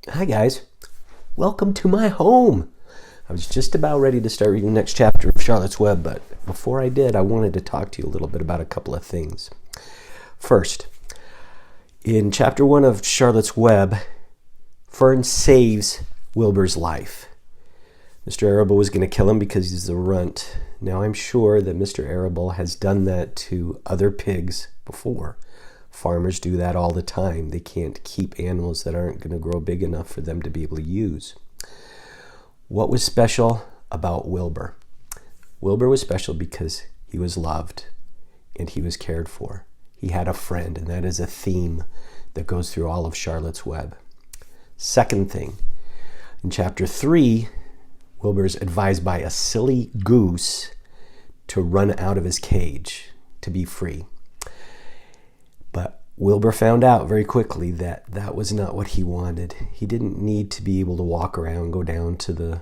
Hi guys, welcome to my home. I was just about ready to start reading the next chapter of Charlotte's Web, but before I did, I wanted to talk to you a little bit about a couple of things. First, in chapter 1 of Charlotte's Web, Fern saves Wilbur's life. Mr. Arable was going to kill him because he's a runt. Now I'm sure that Mr. Arable has done that to other pigs before. Farmers do that all the time. They can't keep animals that aren't going to grow big enough for them to be able to use. What was special about Wilbur? Wilbur was special because he was loved and he was cared for. He had a friend, and that is a theme that goes through all of Charlotte's Web. Second thing, in chapter 3, Wilbur is advised by a silly goose to run out of his cage to be free. But Wilbur found out very quickly that that was not what he wanted. He didn't need to be able to walk around, go down to the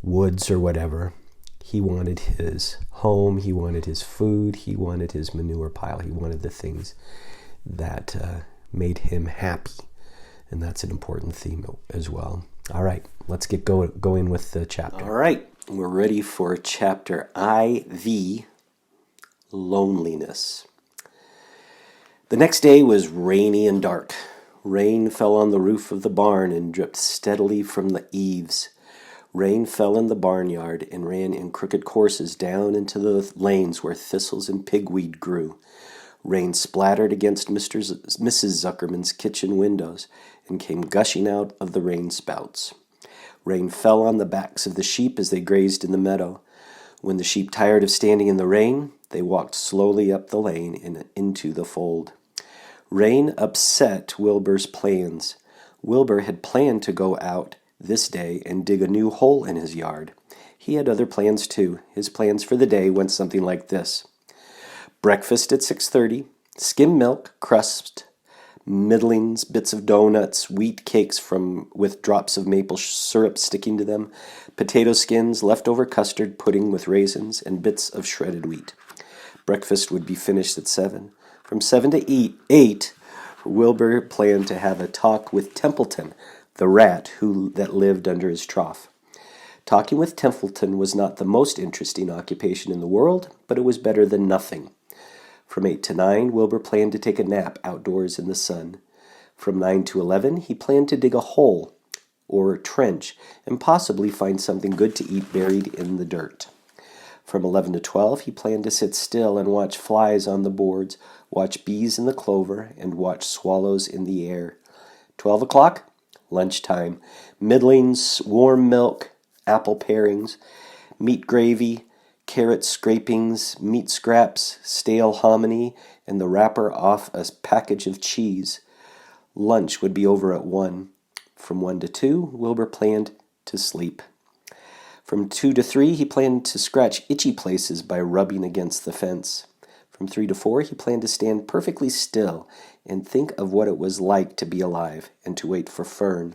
woods or whatever. He wanted his home, he wanted his food, he wanted his manure pile, he wanted the things that made him happy. And that's an important theme as well. All right, let's get going with the chapter. All right, we're ready for chapter IV, Loneliness. The next day was rainy and dark. Rain fell on the roof of the barn and dripped steadily from the eaves. Rain fell in the barnyard and ran in crooked courses down into the lanes where thistles and pigweed grew. Rain splattered against Mrs. Zuckerman's kitchen windows and came gushing out of the rain spouts. Rain fell on the backs of the sheep as they grazed in the meadow. When the sheep tired of standing in the rain, they walked slowly up the lane and into the fold. Rain upset Wilbur's plans. Wilbur had planned to go out this day and dig a new hole in his yard. He had other plans too. His plans for the day went something like this. Breakfast at 6:30, skim milk, crust, middlings, bits of donuts, wheat cakes with drops of maple syrup sticking to them, potato skins, leftover custard pudding with raisins, and bits of shredded wheat. Breakfast would be finished at 7. From 7 to 8, Wilbur planned to have a talk with Templeton, the rat that lived under his trough. Talking with Templeton was not the most interesting occupation in the world, but it was better than nothing. From 8 to 9, Wilbur planned to take a nap outdoors in the sun. From 9 to 11, he planned to dig a hole or trench and possibly find something good to eat buried in the dirt. From 11 to 12, he planned to sit still and watch flies on the boards, watch bees in the clover, and watch swallows in the air. 12 o'clock, lunchtime. Middlings, warm milk, apple parings, meat gravy, carrot scrapings, meat scraps, stale hominy, and the wrapper off a package of cheese. Lunch would be over at 1. From 1 to 2, Wilbur planned to sleep. From 2 to 3, he planned to scratch itchy places by rubbing against the fence. From 3 to 4, he planned to stand perfectly still and think of what it was like to be alive and to wait for Fern.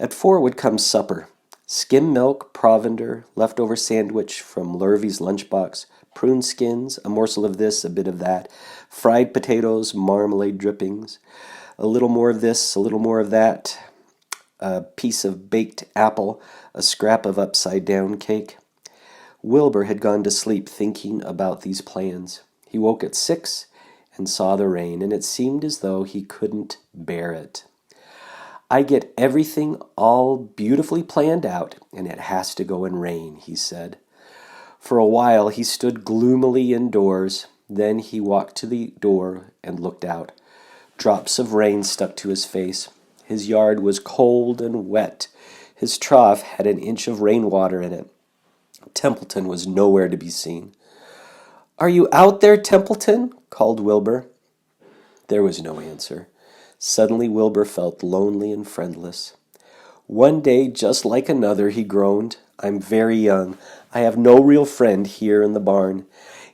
At 4 would come supper. Skim milk, provender, leftover sandwich from Lurvy's lunchbox, prune skins, a morsel of this, a bit of that, fried potatoes, marmalade drippings, a little more of this, a little more of that, a piece of baked apple, a scrap of upside-down cake. Wilbur had gone to sleep thinking about these plans. He woke at 6 and saw the rain, and it seemed as though he couldn't bear it. I get everything all beautifully planned out, and it has to go and rain, he said. For a while he stood gloomily indoors. Then he walked to the door and looked out. Drops of rain stuck to his face. His yard was cold and wet. His trough had an inch of rainwater in it. Templeton was nowhere to be seen. "Are you out there, Templeton?" called Wilbur. There was no answer. Suddenly Wilbur felt lonely and friendless. "One day just like another," he groaned. "I'm very young. I have no real friend here in the barn.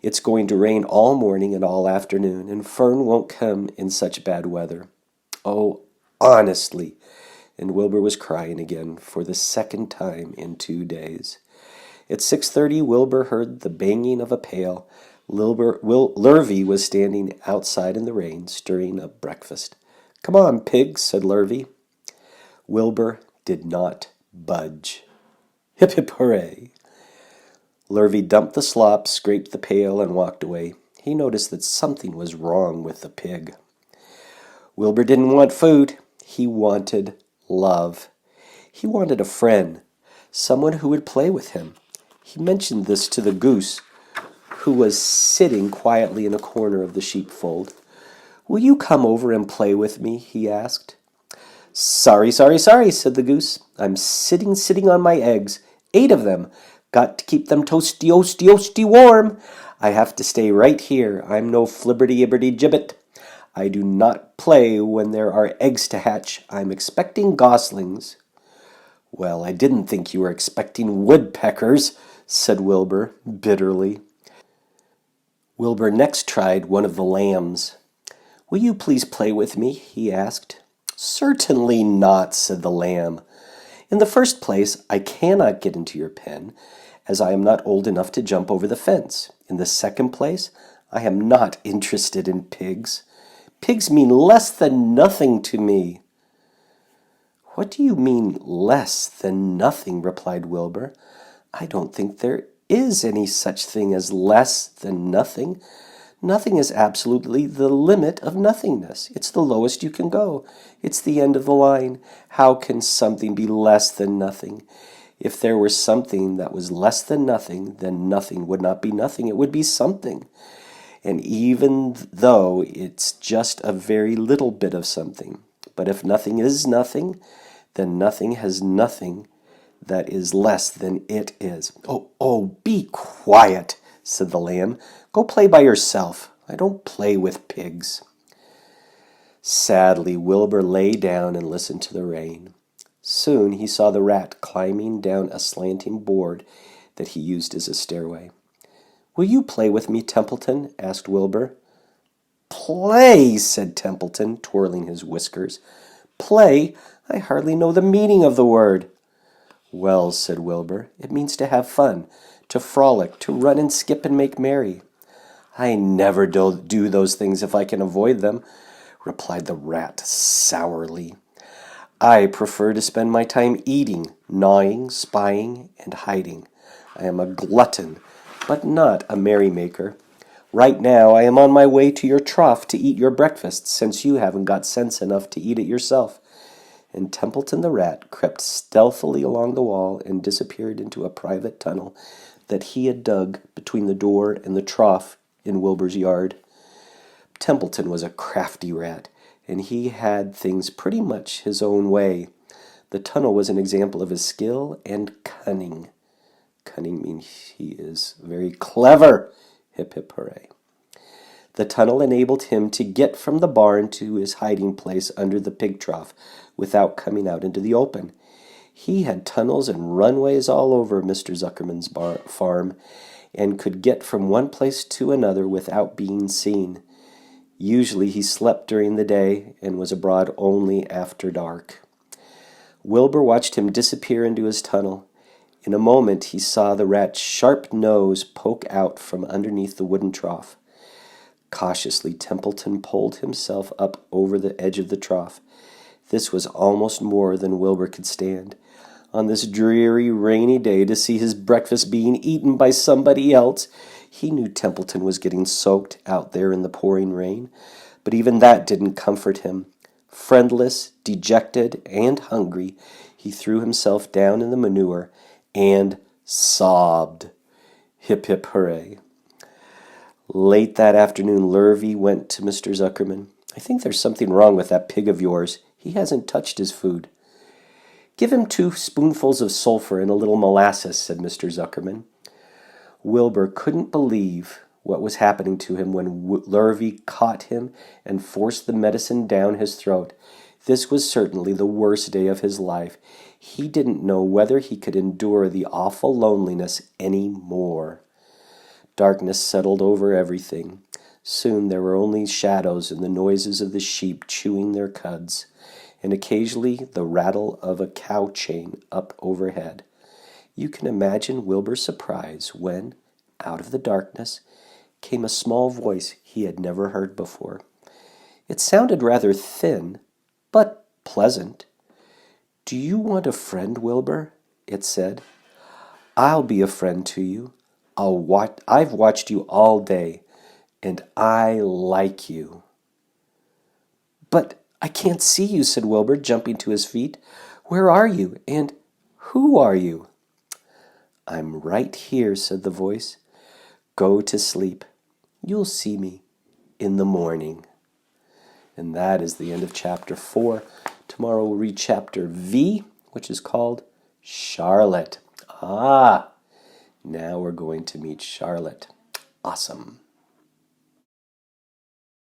It's going to rain all morning and all afternoon, and Fern won't come in such bad weather. Oh, honestly." And Wilbur was crying again for the second time in 2 days. At 6:30, Wilbur heard the banging of a pail. Lurvy was standing outside in the rain, stirring up breakfast. "Come on, pig," said Lurvy. Wilbur did not budge. Hip, hip, hooray! Lurvy dumped the slop, scraped the pail, and walked away. He noticed that something was wrong with the pig. Wilbur didn't want food. He wanted love. He wanted a friend, someone who would play with him. He mentioned this to the goose, who was sitting quietly in a corner of the sheepfold. "Will you come over and play with me?" he asked. "Sorry, sorry, sorry," said the goose. "I'm sitting on my eggs. 8 of them. Got to keep them toasty warm. I have to stay right here. I'm no flibberty-ibberty-gibbet. I do not play when there are eggs to hatch. I'm expecting goslings." "Well, I didn't think you were expecting woodpeckers," said Wilbur bitterly. Wilbur next tried one of the lambs. "Will you please play with me?" he asked. "Certainly not," said the lamb. "In the first place, I cannot get into your pen, as I am not old enough to jump over the fence. In the second place, I am not interested in pigs. Pigs mean less than nothing to me." "What do you mean, less than nothing?" replied Wilbur. "I don't think there is any such thing as less than nothing. Nothing is absolutely the limit of nothingness. It's the lowest you can go. It's the end of the line. How can something be less than nothing? If there were something that was less than nothing, then nothing would not be nothing. It would be something. And even though it's just a very little bit of something. But if nothing is nothing, then nothing has nothing that is less than it is." Oh, be quiet," said the lamb. "Go play by yourself. I don't play with pigs." Sadly, Wilbur lay down and listened to the rain. Soon he saw the rat climbing down a slanting board that he used as a stairway. "Will you play with me, Templeton?" asked Wilbur. "Play," said Templeton, twirling his whiskers. "Play? I hardly know the meaning of the word." "Well," said Wilbur, "it means to have fun, to frolic, to run and skip and make merry." "I never do those things if I can avoid them," replied the rat sourly. "I prefer to spend my time eating, gnawing, spying, and hiding. I am a glutton, but not a merrymaker. Right now I am on my way to your trough to eat your breakfast, since you haven't got sense enough to eat it yourself." And Templeton the rat crept stealthily along the wall and disappeared into a private tunnel that he had dug between the door and the trough in Wilbur's yard. Templeton was a crafty rat, and he had things pretty much his own way. The tunnel was an example of his skill and cunning. Cunning means he is very clever. Hip, hip, hooray. The tunnel enabled him to get from the barn to his hiding place under the pig trough without coming out into the open. He had tunnels and runways all over Mr. Zuckerman's farm and could get from one place to another without being seen. Usually he slept during the day and was abroad only after dark. Wilbur watched him disappear into his tunnel. In a moment he saw the rat's sharp nose poke out from underneath the wooden trough. Cautiously, Templeton pulled himself up over the edge of the trough. This was almost more than Wilbur could stand. On this dreary, rainy day, to see his breakfast being eaten by somebody else. He knew Templeton was getting soaked out there in the pouring rain, but even that didn't comfort him. Friendless, dejected, and hungry, he threw himself down in the manure and sobbed. Hip, hip, hooray. Late that afternoon, Lurvy went to Mr. Zuckerman. "I think there's something wrong with that pig of yours. He hasn't touched his food." "Give him 2 spoonfuls of sulfur and a little molasses," said Mr. Zuckerman. Wilbur couldn't believe what was happening to him when Lurvy caught him and forced the medicine down his throat. This was certainly the worst day of his life. He didn't know whether he could endure the awful loneliness any more. Darkness settled over everything. Soon there were only shadows and the noises of the sheep chewing their cuds, and occasionally the rattle of a cow chain up overhead. You can imagine Wilbur's surprise when, out of the darkness, came a small voice he had never heard before. It sounded rather thin, but pleasant. Do you want a friend, Wilbur? It said. I'll be a friend to you. I've watched you all day, and I like you. But I can't see you, said Wilbur, jumping to his feet. Where are you, and who are you? I'm right here, said the voice. Go to sleep. You'll see me in the morning. And that is the end of chapter 4. Tomorrow we'll read chapter V, which is called Charlotte. Now we're going to meet Charlotte. Awesome.